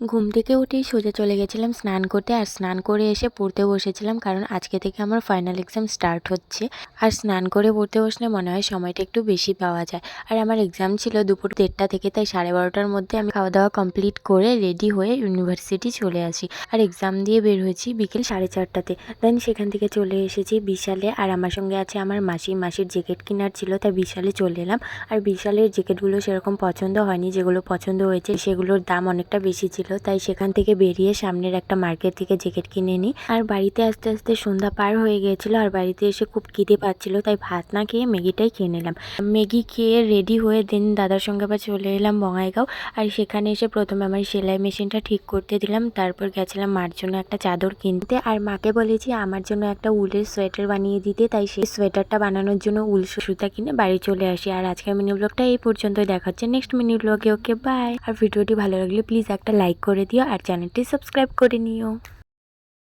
ঘুম থেকে উঠেই সোজা চলে গেছিলাম স্নান করতে। আর স্নান করে এসে পড়তে বসেছিলাম, কারণ আজকে থেকে আমার ফাইনাল এক্সাম স্টার্ট হচ্ছে। আর স্নান করে পড়তে বসলে মনে হয় সময়টা একটু বেশি পাওয়া যায়। আর আমার এক্সাম ছিল দুপুর 1:30 থেকে, তাই 12:30টার মধ্যে আমি খাওয়া দাওয়া কমপ্লিট করে রেডি হয়ে ইউনিভার্সিটি চলে আসি। আর এক্সাম দিয়ে বের হয়েছি বিকেল 4:30টাতে। দেন সেখান থেকে চলে এসেছি বিশালে। আর আমার সঙ্গে আছে আমার মাসির জ্যাকেট কেনার ছিল, তাই বিশালে চলে এলাম। আর বিশালের জ্যাকেটগুলো সেরকম পছন্দ হয়নি, যেগুলো পছন্দ হয়েছে সেগুলোর দাম অনেকটা বেশি ছিল, তাই সেখান থেকে বেরিয়ে সামনের একটা মার্কেট থেকে জ্যাকেট কিনে নিই। আর বাড়িতে আস্তে আস্তে সন্ধ্যা পার হয়ে গিয়েছিল, আর বাড়িতে এসে খুব খিদে পাচ্ছিল, তাই ভাত না খেয়ে ম্যাগিটাই খেয়ে নিলাম। ম্যাগি খেয়ে রেডি হয়ে দেন দাদার সঙ্গে আবার চলে এলাম বঙাইগাঁও। আর সেখানে এসে প্রথমে আমার সেলাই মেশিনটা ঠিক করতে দিলাম, তারপর গেছিলাম মার জন্য একটা চাদর কিনতে। আর মাকে বলেছি আমার জন্য একটা উলের সোয়েটার বানিয়ে দিতে, তাই সেই সোয়েটারটা বানানোর জন্য উল সুতা কিনে বাড়ি চলে আসি। আর আজকের মিনি ব্লগটা এই পর্যন্তই, দেখা হচ্ছে নেক্সট মিনি ব্লগে। Okay bye. আর ভিডিওটি ভালো লাগলে প্লিজ একটা লাইক করে দিও আর চ্যানেলটি সাবস্ক্রাইব করে নিও।